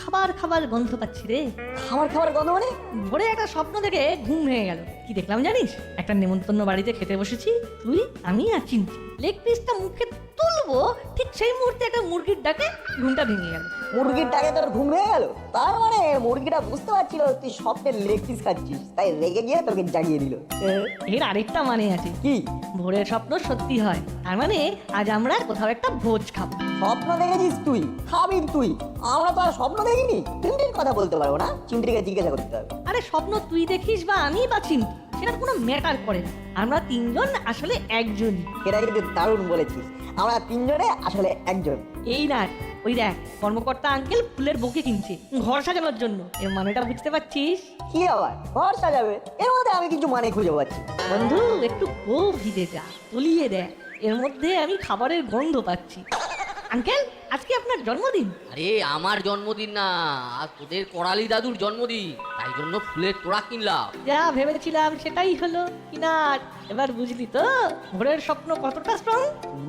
খাবার খাবার গন্ধ পাচ্ছি রে। খাবার খাবার গন্ধ মানে? ভোরে একটা স্বপ্ন দেখে ঘুম ভেঙে গেল। কি দেখলাম জানিস? একটা নেমন্তন্ন বাড়িতে খেতে বসেছি, তুই আমি আর চিনছি। লেগ পিসটা মুখে তুলবো, ঠিক সেই মুহূর্তে একটা মুরগির ডাকে ঘুমটা ভেঙে গেল। মুরগির ডাকে তোর ঘুম ভেঙে গেল? তার মানে মুরগিটা বুঝতে পারছিল তুই স্বপ্নের লেগ পিস খাচ্ছিস, তাই রেগে গিয়ে তোকে জাগিয়ে দিল। এর আরেকটা মানে আছে। কি? ভোরের স্বপ্ন সত্যি হয়, তার মানে আজ আমরা কোথাও একটা ভোজ খাবো। স্বপ্ন দেখেছিস তুই, খাবি তুই, আমরা তো আর স্বপ্ন দেখিনি। চিমটির কথা বলতে পারবো না, চিমটিকে জিজ্ঞাসা করতে হবে। আরে স্বপ্ন তুই দেখিস বা আমি বা চিন্তি, সেটা কোনো ম্যাটার করে না। আমরা তিনজন আসলে একজনই। এটা কিন্তু দারুণ বলেছিস, আমরা তিনজনে আসলে একজন। এই না, ওই দেখ কর্মকর্তা আঙ্কেল ফুলের বুকে কিনছে ঘর সাজানোর জন্য। এর মানেটা বুঝতে পারছিস? কি আবার ঘর সাজাবে? এর মধ্যে আমি কিছু মানে খুঁজে পাচ্ছি। বন্ধু একটু গভীরে যা, তলিয়ে দেখ, এর মধ্যে আমি খাবারের গন্ধ পাচ্ছি। আঙ্কেল আজকে আপনার জন্মদিন? আরে আমার জন্মদিন না, আর তোদের করালি দাদুর জন্মদিন, তাই জন্য ফুলের তোড়া কিনলাম। যা ভেবেছিলাম সেটাই হলো কিনা। এবার বুঝলি তো ভোরের স্বপ্ন কতটা স্ট্রং?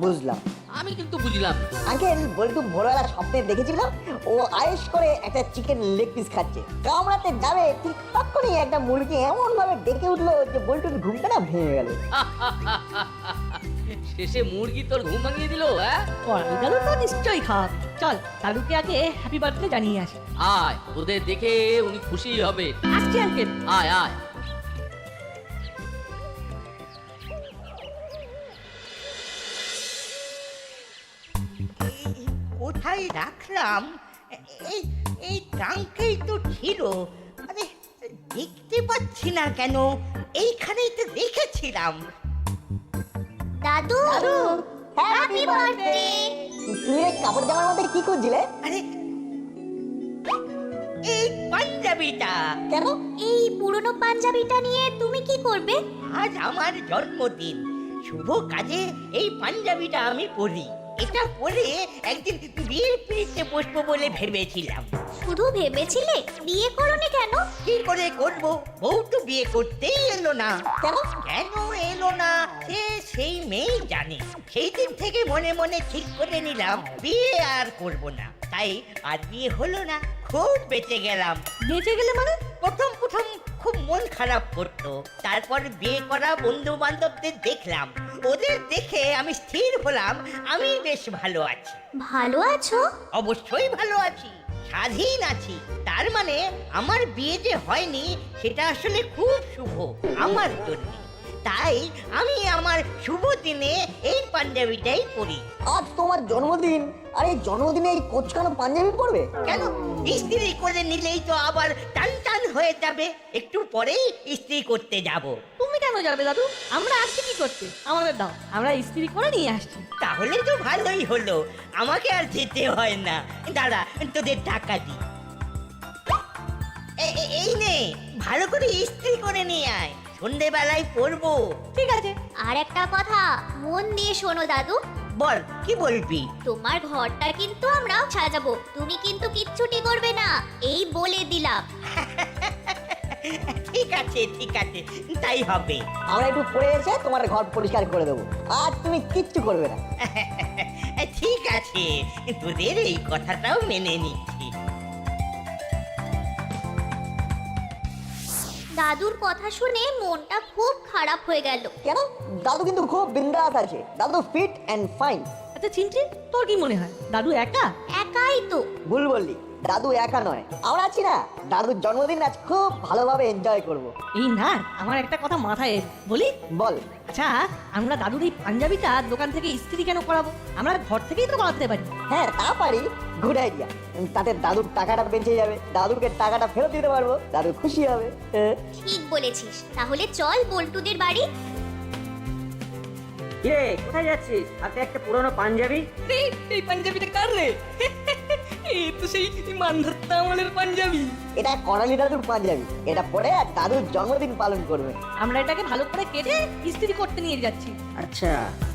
বুঝলাম। আমি কিন্তু বুঝলাম না। আঙ্কেল বল্টু ভোরবেলা স্বপ্নে দেখেছিল ও আয়েশ করে একটা চিকেন লেগ পিস খাচ্ছে, কামড়াতে যাবে ঠিক তখনই একটা মুরগি এমন ভাবে ডেকে উঠলো যে বল্টুর ঘুমটা না ভেঙে গেল। শেষে মুরগি তোর ঘুম ভাঙিয়ে দিল। হ্যাঁ, করালি দাদু তো নিশ্চয়ই খাওয়াবে। চল দাদুকে আগে হ্যাপি বার্থডে জানিয়ে আসি। আয়, তোদের দেখে উনি খুশি হবে। আসছি আঙ্কেল। আয় আয়। কোথায় রাখলাম? এই এই ট্রাঙ্কেই তো ছিল। আরে দেখতে পাচ্ছি না কেন? এইখানেই তো রেখেছিলাম। দাদু হ্যাপি বার্থডে। তুমি এই কাপড় জামার মধ্যে কি করছিলে? আরে এই পাঞ্জাবিটা। কেন? এই পুরনো পাঞ্জাবিটা নিয়ে তুমি কি করবে? আজ আমার জন্মদিন, শুভ কাজে এই পাঞ্জাবিটা আমি পরি। এটা পরে একদিন বিয়ের পিড়িতে বসবো বলে ভেবেছিলাম। শুধু ভেবেছিলে? বিয়ে করোনি কেন? কি করে করব? বউ তো বিয়ে করতেই এলো না। কেন? কেন এলো না সেই মেয়েই জানে। সেই দিন থেকে মনে মনে ঠিক করে নিলাম বিয়ে আর করব না। তাই আর বিয়ে হলো না, খুব বেঁচে গেলাম। বেঁচে গেলে মানে? প্রথম প্রথম খুব মন খারাপ করতো, তারপর বিয়ে করা বন্ধু বান্ধবদের দেখলাম, ওদের দেখে আমি স্থির হলাম আমি বেশ ভালো আছি। ভালো আছো? অবশ্যই ভালো আছি, স্বাধীন আছি। তার মানে আমার বিয়ে যে হয়নি সেটা আসলে খুব শুভ আমার জন্য। তাই আমি আমার শুভ দিনে এই পাঞ্জাবিটাই পরি। আজ তোমার জন্মদিন, আর এই জন্মদিনে এই কোচকানো পাঞ্জাবি পরবে? কেন? ইস্ত্রি করে নিলেই তো আবার টান টান হয়ে যাবে। একটু পরেই ইস্ত্রি করতে যাব। তুমি কেন যাবে দাদু? আমরা আসছি কি করতে? আমাদের দাও, আমরা ইস্ত্রি করে নিয়ে আসছি। তাহলে তো ভালোই হলো, আমাকে আর যেতে হয় না। দাঁড়া, তোদের টাকা দি। এই নে, ভালো করে ইস্ত্রি করে নিয়ে আয়, সন্ধেবেলায় পরবো। ঠিক আছে। আর একটা কথা মন দিয়ে শোনো দাদু, বল, কি বলবি? তোমার ঘরটা কিন্তু আমরা সাজাবো, তুমি কিন্তু কিচ্ছুটি করবে না, এই বলে দিলাম। ঠিক আছে ঠিক আছে, তাই হবে। আমরা একটু পরে এসে তোমার ঘর পরিষ্কার করে দেবো, আর তুমি কিচ্ছু করবে না। ঠিক আছে, তোদের এই কথাটাও মেনে নিচ্ছি। দাদুর কথা শুনে মনটা খুব খারাপ হয়ে গেল। কেন? দাদু কিন্তু খুব বিন্দাস আছে, দাদু ফিট অ্যান্ড ফাইন। আচ্ছা চিনছি, তোর কি মনে হয় দাদু একা? একাই তো। ভুল বললি, দাদু একা নয়, আমরা আছি না। দাদুর জন্মদিন আজ খুব ভালোভাবে এনজয় করব। এই না, আমার একটা কথা মাথায় এলো, বলি? বল। আচ্ছা আমরা দাদুর এই পাঞ্জাবিটা দোকান থেকে ইস্ত্রি কেন করাবো? আমরা ঘর থেকেই তো করাতে পারি। হ্যাঁ তা পারি, গুড আইডিয়া। তাতে দাদুর টাকাটা বেঁচে যাবে, দাদুকে টাকাটা ফেরত দিতে পারবো, দাদু খুশি হবে। ঠিক বলেছিস, তাহলে চল বল্টুদের বাড়ি। কিরে কোথায় যাচ্ছিস? হাতে একটা পুরনো পাঞ্জাবি। এই পাঞ্জাবিটা কার রে? এই তো সেই মানধত্তা আমলের পাঞ্জাবি। এটা করালি দাদুর পাঞ্জাবি, এটা পরে আর দাদুর জন্মদিন পালন করবে। আমরা এটাকে ভালো করে কেটে ইস্ত্রি করতে নিয়ে যাচ্ছি। আচ্ছা,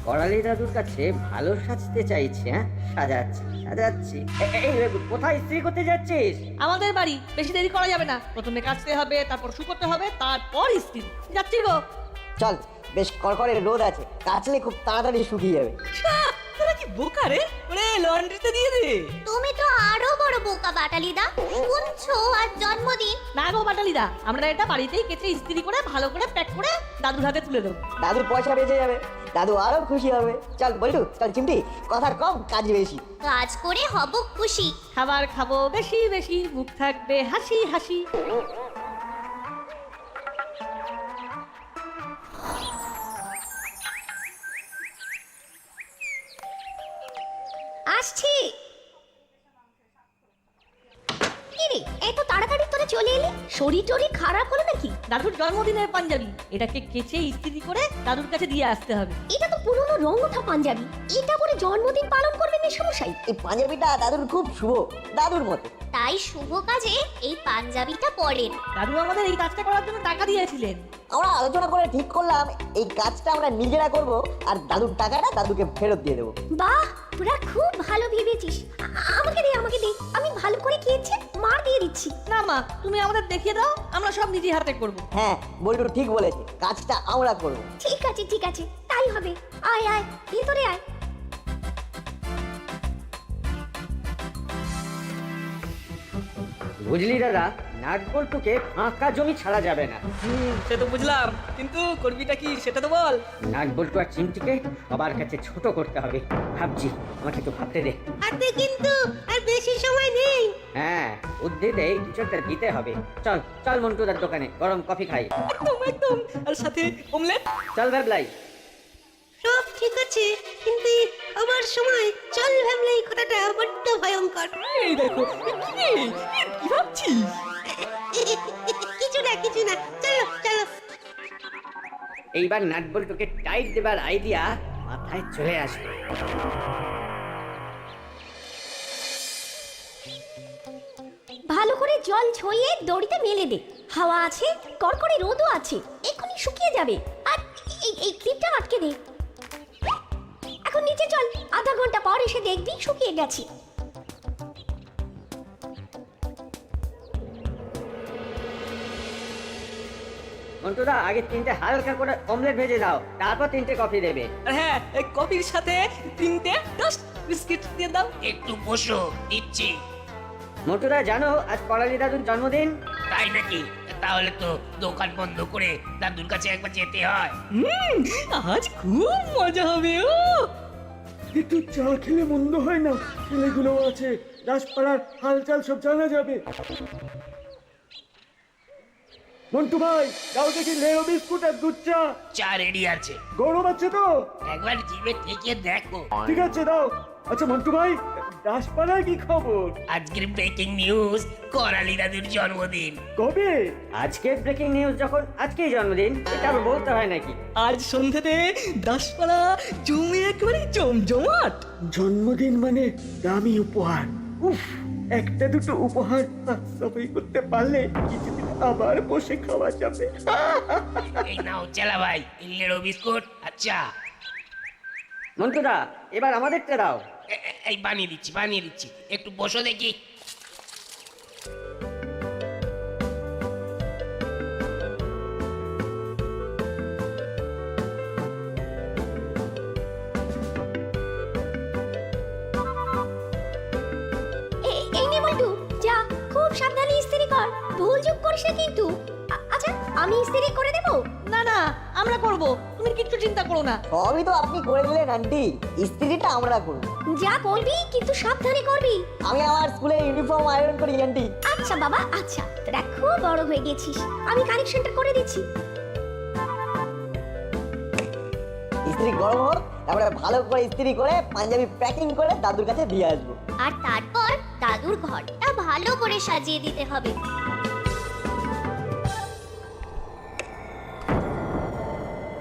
করালি দাদুর কাছে ভালো সাজতে চাইছে। হ্যাঁ, সাজাচ্ছি সাজাচ্ছি। এই কোথায় ইস্ত্রি করতে যাচ্ছিস? আমাদের বাড়ি, বেশি দেরি করা যাবে না। প্রথমে কাচতে হবে, তারপর শুকোতে হবে, তারপর ইস্ত্রি। যাচ্ছি গো। চল, বেশ কড়কড়ের রোদ আছে, কাচলে খুব তাড়াতাড়ি শুকিয়ে যাবে। তোরা কি কি বোকা রে, ওরে লন্ড্রিতে দিয়ে দে। তুমি তো আরো বড় বোকা বাটালিদা, শুনছো আর জন্মদিন। না গো বাটালিদা, আমরা এটা বাড়িতেই কেটে ইস্ত্রি করে ভালো করে প্যাক করে দাদুর হাতে তুলে দেবো। দাদুর পয়সা বেঁচে যাবে, দাদু আরো খুশি হবে। চল বল্টু, চল চিমটি, কথার কম কাজ বেশি। কাজ করে হব খুশি। খাবার খাবো বেশি বেশি, মুখ থাকবে হাসি হাসি। আসছি। কিরে এত তাড়াতাড়ি তোরা চলে এলি? শরীর টরীর খারাপ হলো নাকি? দাদুর জন্মদিনের পাঞ্জাবি, এটাকে কেচে ইস্ত্রি করে দাদুর কাছে দিয়ে আসতে হবে। এটা তো পুরনো রং ওঠা পাঞ্জাবি, এটা পরে জন্মদিন পালন করবেন মেশামশাই? এই পাঞ্জাবিটা দাদুর খুব শুভ, দাদুর মতো। তাই শুভ কাজে এই পাঞ্জাবিটা পরেন। দাদু আমাদের এই কাজটা করার জন্য টাকা দিয়েছিলেন। আমরা আলোচনা করে ঠিক করলাম এই কাজটা আমরা নিজেরা করব, আর দাদুর টাকাটা দাদুকে ফেরত দিয়ে দেবো। বাহ, তোরা খুব ভালো ভেবেছিস। আমাকে দে, আমাকে দে, আমি ভালো করে খেয়েছি, মার দিয়ে দিচ্ছি। না মা, তুমি আমাদের দেখিয়ে দাও, আমরা সব নিজে হাতে করব। হ্যাঁ বল্টু ঠিক বলেছে, কাজটা আমরা করব। ঠিক আছে ঠিক আছে, তাই হবে। আয় আয়, ভিতরে আয়। বুঝলি দাদা, নাট বল্টুকে ফাঁকা জমি ছাড়া যাবে না। সে তো বুঝলাম, কিন্তু করবিটা কি সেটা তো বল। নাট বল্টু আর চিমটিকে সবার কাছে ছোট করতে হবে। ভাবছি, আমাকে একটু ভাবতে দে। হাতে কিন্তু আর বেশি সময় নেই। হ্যাঁ, উদ্ভিদে কিছু একটা দিতে হবে। চল চল মন্টুদার দোকানে গরম কফি খাই। একদম একদম, আর সাথে অমলেট। চল ভাবলাই। সব ঠিক আছে, কিন্তু আমার সময় চল ভাবলে কথাটা বড্ড ভয়ঙ্কর। এই দেখো, কি ভাবছিস? কিছু না কিছু না, চলো চলো। এইবার নাট বল্টুকে টাইট দেবার আইডিয়া মাথায় চলে আসবে। ভালো করে জল ছড়িয়ে দড়িতে মেলে দে। হাওয়া আছে, কড়কড়ে রোদও আছে, এক্ষুনি শুকিয়ে যাবে। আর এই ক্লিপটা আটকে দে। এখন নিচে চল, আধা ঘন্টা পর এসে দেখবি শুকিয়ে গেছে। মন্টুদা, আগে 3টে হালকা করে অমলেট ভেজে দাও, তারপর 3টে কফি দেবে। আর হ্যাঁ, এই কফির সাথে 3টে টোস্ট বিস্কিট দিয়ে দাও। একটু বসো, দিচ্ছি। মন্টুদা, জানো আজ করালি দাদুর জন্মদিন? তাই নাকি? তাহলে তো দোকান বন্ধ করে দাদুর কাছে একবার যেতে হয়। আজ খুব মজা হবে। ও একটু চা খেলে মন্দ হয় না, ছেলেগুলো আছে, দাসপাড়ার হালচাল সব জানা যাবে। মন্টু ভাই, দাও দেখি লেও বিস্কুট আর দুধ চা। চা রেডি আছে, গরম আছে তো? একবার জিভে থেকে দেখো। ঠিক আছে, দাও। আচ্ছা মন্টু ভাই, দাসপাড়ার কি খবর? আজকের ব্রেকিং নিউজ, করালি দাদুর জন্মদিন। কবে? আজকের ব্রেকিং নিউজ যখন আজকেই জন্মদিন, এটা আবার বলতে হয় নাকি? আজ সন্ধ্যাতে দাসপাড়া জমি একেবারে জমজমাট। জন্মদিন মানে দামি উপহার। উফ, একটা দুটো উপহার সাফাই করতে পারলে কিছুদিন আবার বসে খাওয়া যাবে। এই নাও চেলা ভাই, লেড়ো বিস্কুট। আচ্ছা, মন্টুদা, এবার আমাদেরটা দাও। এই বানিয়ে দিচ্ছি, একটু বসো দেখি। এই নে বল্টু, যা, খুব সাবধানে ইস্ত্রি কর, ভুল যোগ করিস না কিন্তু। আচ্ছা, আমি ইস্ত্রি করে দেব? না না, আমরা করব, তুমি কিচ্ছু চিন্তা করো না। সবই তো আপনি করে দিলেন আন্টি, ইস্ত্রিটা আমরা করব। যা করবি কিন্তু সাবধানে করবি। আমি আমার স্কুলের ইউনিফর্ম আয়রন করি আন্টি। আচ্ছা বাবা, আচ্ছা, তোরা খুব বড় হয়ে গেছিস, আমি কানেকশনটা করে দিচ্ছি। ইস্ত্রি গরম হোক, তারপরে ভালো করে ইস্ত্রি করে পাঞ্জাবি প্যাকিং করে দাদুর কাছে দিয়ে আসবো। আর তারপর দাদুর ঘরটা ভালো করে সাজিয়ে দিতে হবে।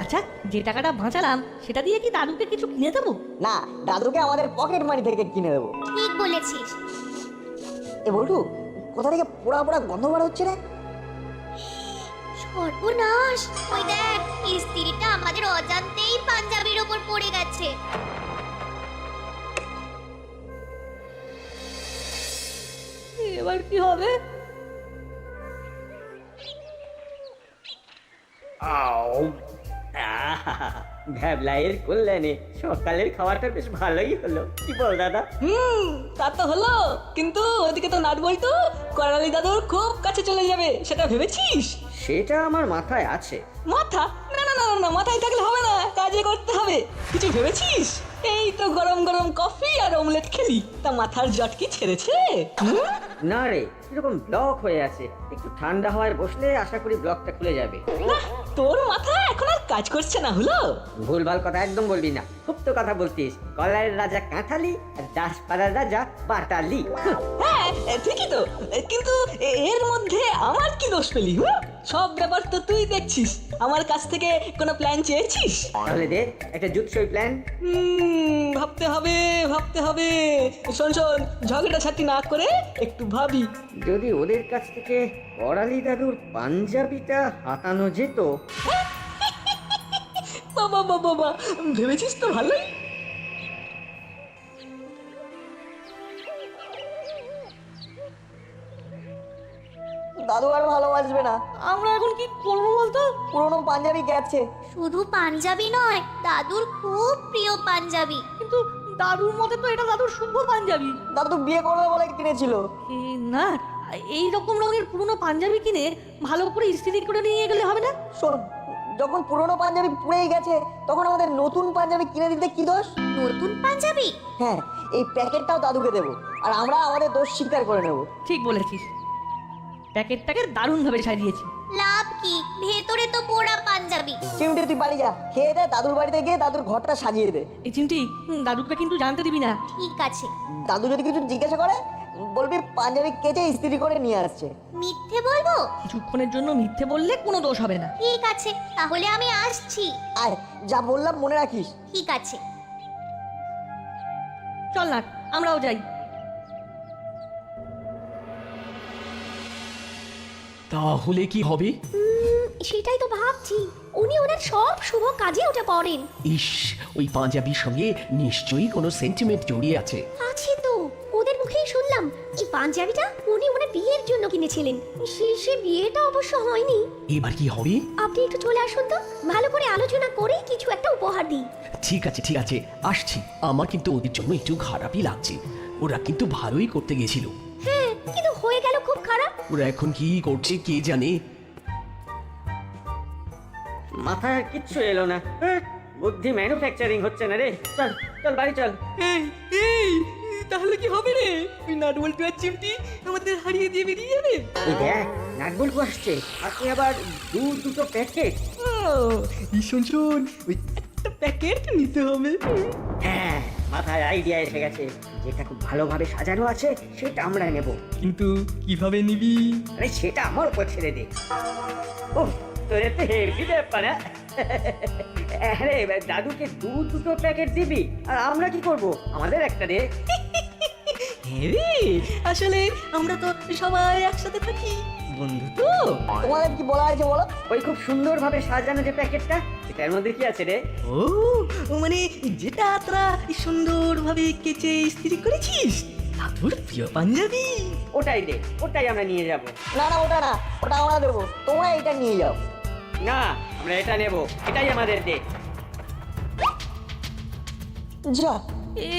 আচ্ছা, যে টাকাটা বাঁচালাম সেটা দিয়ে কি দাদুকে কিছু কিনে দেবো? না, দাদুকে আমাদের পকেট মানি থেকে কিনে দেবো। ঠিক বলেছিস। এ বল্টু, কোথা থেকে পোড়া পোড়া গন্ধ বার হচ্ছে রে? সর্বনাশ, ওই দেখ, ইস্ত্রিটা আমাদের অজান্তেই পাঞ্জাবির ওপর পড়ে গেছে। এবার কি হবে? আহা, ভ্যাবলাইয়ের কল্যাণে সকালের খাওয়াটা বেশ ভালোই হলো, কি বল দাদা? তা তো হলো, কিন্তু ওদিকে তো নাট বল্টু করালি দাদুর খুব কাছে চলে যাবে, সেটা ভেবেছিস? সেটা আমার মাথায় আছে। মাথা? না না না না, মাথায় থাকলে হবে না, কাজে করতে হবে। কিছু ভেবেছিস? এই তো গরম গরম কফি আর অমলেট খেলি, তা মাথার জট কি ছেড়েছে? না রে, এরকম ব্লক হয়ে আছে, একটু ঠান্ডা হওয়ায় বসলে আশা করি ব্লকটা খুলে যাবে। না, তোর মাথা এখন আর কাজ করছে না হলো। ভুলভাল কথা একদম বলবি না, খুব তো কথা বলতিস। কলারের রাজা কাঁঠালি আর দাসপাড়ার রাজা বাটালি। হ্যাঁ ঠিকই তো, কিন্তু এর মধ্যে আমার কি দোষ পেলি? সব ব্যাপার তো তুই দেখছিস, আমার কাছ থেকে কোনো প্ল্যান চেয়েছিস? তাহলে দে একটা জুৎসই প্ল্যান। ভাবতে হবে ভাবতে হবে। শোন শোন, ঝগড়া ছাতি না করে একটু ভাবি। যদি ওদের কাছ থেকে করালি দাদুর পাঞ্জাবিটা হাতানো যেত। বাবা বাবা বাবা, ভেবেছিস তো ভালোই। দাদু আর ভালোবাসবে না। আমরা এখন কি করবো বলতো? পুরনো পাঞ্জাবি গেছে। শুধু পাঞ্জাবি নয়, দাদুর খুব প্রিয় পাঞ্জাবি। কিন্তু দাদুর মতে তো এটা দাদুর শুভ পাঞ্জাবি। দাদু বিয়ে করবে বলে কিনেছিল। না, এই রকম রঙের পুরনো পাঞ্জাবি কিনে ভালো করে ইস্ত্রি করে নিয়ে গেলে হবে না? শোন, যখন পুরনো পাঞ্জাবি পুড়েই গেছে তখন আমাদের নতুন পাঞ্জাবি কিনে দিতে কি দোষ? নতুন পাঞ্জাবি? হ্যাঁ, এই প্যাকেটটাও দাদুকে দেবো আর আমরা আমাদের দোষ স্বীকার করে নেব। ঠিক বলেছিস, প্যাকেটটাকে দারুণভাবে সাজিয়েছি। লাভ কি, ভেতরে তো পোড়া পাঞ্জাবি। চিমটি তুই বাড়ি যা, খেয়ে দে, দাদুর বাড়িতে গিয়ে দাদুর ঘরটা সাজিয়ে দে। এই চিমটি, দাদুকে কিন্তু জানতে দিবি না। ঠিক আছে। দাদু যদি কিছু জিজ্ঞাসা করে বলবি পাঞ্জাবি কেচে ইস্ত্রি করে নিয়ে আসছে। মিথ্যে বলবো? কিছুক্ষণের জন্য মিথ্যে বললে কোনো দোষ হবে না। ঠিক আছে, তাহলে আমি আসছি। আয়, যা বললাম মনে রাখিস। ঠিক আছে। চল না, আমরাও যাই। তাহলে কি হবে? সেটাই তো ভাবছি, উনি ওনার সব শুভ কাজে ওটা পড়েন। ইস, ওই পাঞ্জাবির সঙ্গে নিশ্চয়ই কোনো সেন্টিমেন্ট জড়িয়ে আছে। আছে তো, ওদের মুখেই শুনলাম এই পাঞ্জাবিটা উনি ওনার বিয়ের জন্য কিনেছিলেন। সে বিয়েটা অবশ্য হয়নি। এবার কি হবে? আপনি একটু চলে আসুন তো, ভালো করে আলোচনা করে কিছু একটা উপহার দিই। ঠিক আছে ঠিক আছে, আসছি। আমার কিন্তু ওদের জন্য একটু খারাপই লাগছে, ওরা কিন্তু ভালোই করতে গেছিল। হ্যাঁ, কিন্তু হয়ে গেল খুব খারাপ। ওরা এখন কি করছে কে জানে। মাথায় আর কিচ্ছু এলো না। বুদ্ধি ম্যানুফ্যাকচারিং হচ্ছে না রে। চল চল বাড়ি চল। এই এই, তাহলে কি হবে রে? ওই নাট বল্টু আর চিমটি আমাদের হারিয়ে দিয়ে বেরিয়ে যাবে। এই দেখ, নাটবল্টু আসছে, আপনি আবার দুটো প্যাকেট। শোন শোন, ওই একটা প্যাকেট নিতে হবে। হ্যাঁ, মাথায় আইডিয়া এসে গেছে। যেটা খুব ভালোভাবে সাজানো আছে সেটা আমরা নেব। কিন্তু কিভাবে নিবি? আরে সেটা আমার উপর ছেড়ে দে। ও, তোর এতে হেভি ব্যাপার। আরে দাদুকে দুটো প্যাকেট দিবি আর আমরা কি করব? আমাদের একটা দে। আসলে আমরা তো সবাই একসাথে থাকি, বন্ধু তো। তোমাদের কি বলা আছে বলো? ওই খুব সুন্দরভাবে সাজানো যে প্যাকেটটা, সেটার মধ্যে কি আছে রে? ও মানে যেটা তোরা সুন্দরভাবে কেচে ইস্ত্রি করেছিস, দাদুর প্রিয় পাঞ্জাবি। ওটাই দে, ওটাই আমরা নিয়ে যাব। না না, ওটা না, ওটা আমরা দেবো, তোমরা এটা নিয়ে যাও। না, আমরা এটা নেব, এটাই আমাদের দে। যা,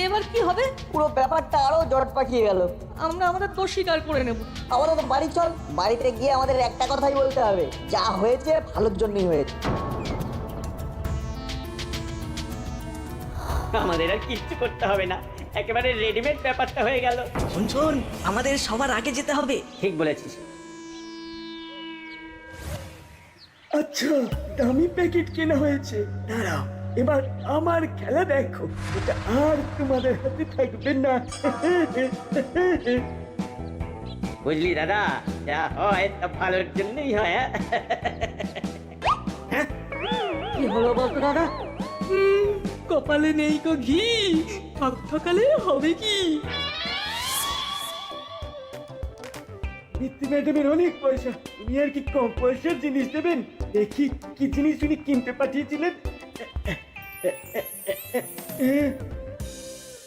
এবার কি হবে? পুরো ব্যাপারটা আরো জট পাকিয়ে গেল। আমরা আমাদের দোষ স্বীকার করে নেব। আমাদের তো বাড়ি চল, বাড়িতে গিয়ে আমাদের একটা কথাই বলতে হবে, যা হয়েছে ভালোর জন্যই হয়েছে। আমাদের আর কিচ্ছু করতে হবে না, একেবারে রেডিমেড ব্যাপারটা হয়ে গেল। শোন শোন, আমাদের সবার আগে যেতে হবে। ঠিক বলেছিস। আচ্ছা, দামি প্যাকেট কেনা হয়েছে। দাঁড়াও, এবার আমার খেলা দেখো। এটা আর তোমাদের হাতে থাকবে না। বুঝলি দাদা, যা হয় তা ভালোর জন্যই হয়। হ্যাঁ, কি হলো বলতো দাদা? কপালে নেই কো ঘি, ঠকঠকালে হবে কি? মিত্তি ম্যাডামের অনেক পয়সা, উনি আর কি কম পয়সার জিনিস দেবেন? দেখি কি জিনিস উনি কিনতে পাঠিয়েছিলেন।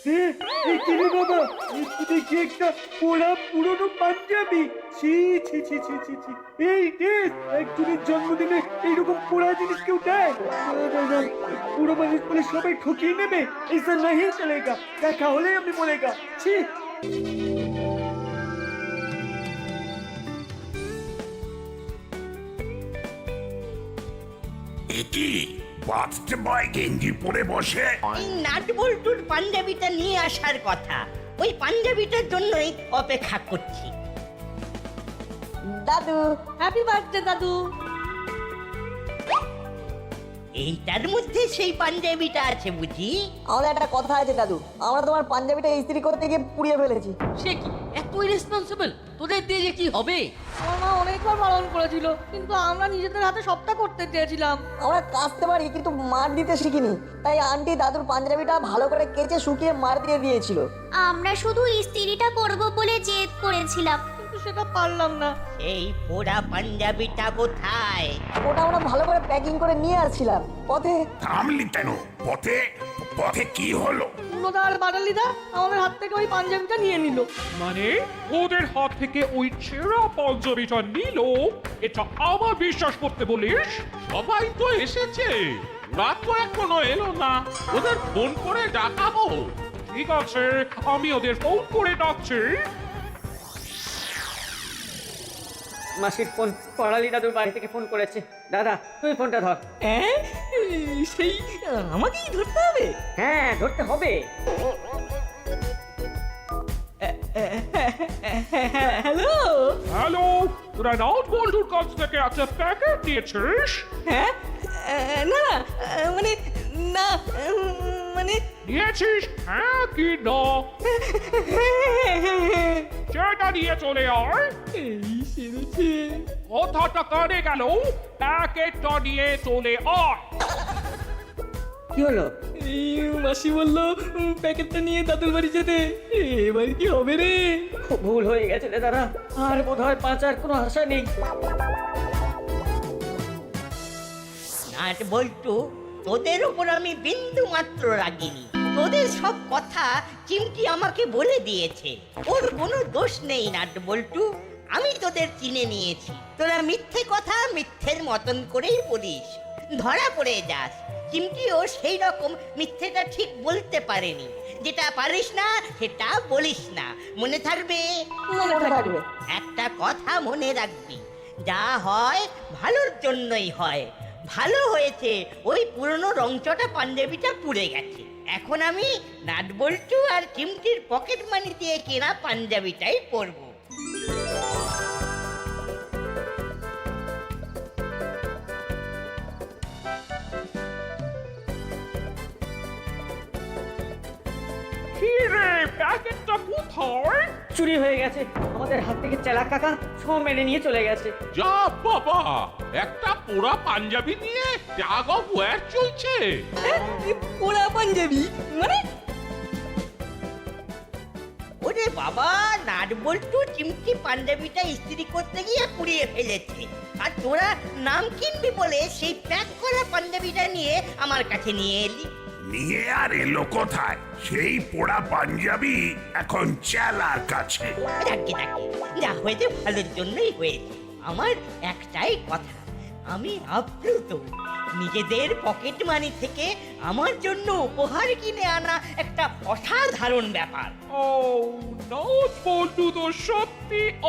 কি রে বাবা, এ কি দেখি একটা পোড়া পুরনো পাঞ্জাবি। ছি ছি ছি ছি ছি ছি, এই ড্রেস একজনের জন্মদিনে এইরকম পোড়া জিনিস কেউ দেয়? না, না, পুরো মানুষ বলে সবাই ঠকিয়ে নেবে, ऐसा नहीं चलेगा, দেখা হলে আমি বলেগা। ছি। একি বাথটে বয় গেঞ্জি পরে বসে? এই নাট বল্টুর পাঞ্জাবিটা নিয়ে আসার কথা, ওই পাঞ্জাবিটার জন্যই অপেক্ষা করছি। দাদু, হ্যাপি বার্থডে দাদু। এইটার মধ্যে সেই পাঞ্জাবিটা আছে বুঝি? আমাদের একটা কথা আছে দাদু, আমরা তোমার পাঞ্জাবিটা ইস্ত্রি করতে গিয়ে পুড়িয়ে ফেলেছি। সে কি এত ইরেসপন্সিবল? তোদের দিয়ে যে কি হবে? আমার মা অনেকবার বারণ করেছিল, কিন্তু আমরা নিজেদের হাতে সবটা করতে চেয়েছিলাম। আমরা কাচতে পারি কিন্তু মার দিতে শিখিনি, তাই আন্টি দাদুর পাঞ্জাবিটা ভালো করে কেচে শুকিয়ে মার দিয়ে দিয়েছিল। আমরা শুধু ইস্ত্রিটা করব বলে জেদ করেছিলাম। কিন্তু সেটা পারলাম না। এই পোড়া পাঞ্জাবিটা কোথায়? ওটা আমরা ভালো করে প্যাকিং করে নিয়ে আসছিলাম, পথে থামলি কেন? পথে পথে কি হলো? পুরোদা আর বাটালিদা আমাদের হাত থেকে ওই পাঞ্জাবিটা নিয়ে নিল। মানে ওদের হাত থেকে ওই ছেঁড়া পাঞ্জাবিটা নিল? এটা আবার বিশ্বাস করতে বলিস? সবাই তো এসেছে, ওরা তো এখনো এলো না। ওদের ফোন করে ডাকাবো। ঠিক আছে, আমি ওদের ফোন করে ডাকছি। মাসির ফোন করালি দাদুর বাড়ি থেকে ফোন করেছে। দাদা তুই ফোনটা ধর। সেই আমাকেই ধরতে হবে? হ্যাঁ ধরতে হবে। হ্যালো। হ্যালো, তোরা নাট বল্টুর কাছ থেকে একটা প্যাকেট নিয়েছিস? হ্যাঁ, না মানে না মানে নিয়েছিস? হ্যাঁ কি না? সেটা নিয়ে চলে আয়। এই সেরেছে। কথাটা কানে গেল, প্যাকেটটা নিয়ে চলে আয়। কি হলো? এই মাসি বললো প্যাকেটটা নিয়ে দাদুর বাড়ি যেতে। এবার কি হবে রে? খুব ভুল হয়ে গেছে রে দাদা, আর বোধ হয় বাঁচার কোনো আশা নেই। নাট বল্টু, তোদের উপর আমি বিন্দু মাত্র রাগিনি। তোদের সব কথা চিমটি আমাকে বলে দিয়েছে। ওর কোনো দোষ নেই নাট বল্টু, আমি তোদের চিনে নিয়েছি। তোরা মিথ্যে কথা মিথ্যের মতন করেই বলিস, ধরা পড়ে যাস। চিমটিও সেই রকম মিথ্যেটা ঠিক বলতে পারেনি। যেটা পারিস না সেটা বলিস না, মনে থাকবে? মনে থাকবে। একটা কথা মনে রাখবি, যা হয় ভালোর জন্যই হয়। ভালো হয়েছে ওই পুরনো রংচটা পাঞ্জাবিটা পুড়ে গেছে। এখন আমি নাট বল্টু আর চিমটির পকেট মানি দিয়ে কেনা পাঞ্জাবিটাই পরবো। কি রে, প্যাকেটটা কোথায়? চুরি হয়ে গেছে, আমাদের হাত থেকে চেলা কাকা সব মেনে নিয়ে চলে গেছে। যা বাবা, একটা পোড়া পাঞ্জাবি নিয়ে টাগ অফ ওয়ার চলছে। পোড়া পাঞ্জাবি মানে? ওরে বাবা, নাট বল্টু চিমটি পাঞ্জাবিটা ইস্ত্রি করতে গিয়ে পুড়িয়ে ফেলেছে। আর তোরা নাম কিনবি বলে সেই প্যাক করা পাঞ্জাবিটা নিয়ে আমার কাছে নিয়ে এলি। নিয়ে আর এলো কোথায়? সেই পোড়া পাঞ্জাবি এখন চেলার কাছে। ডাকে ডাকে, যা হয়েছে ভালোর জন্যই হয়েছে। আমার একটাই কথা, আমি আপ্লুত। নিজেদের পকেট মানি থেকে আমার জন্য উপহার কিনে আনা একটা অসাধারণ ব্যাপার। ও, নাট বল্টু তো সত্যি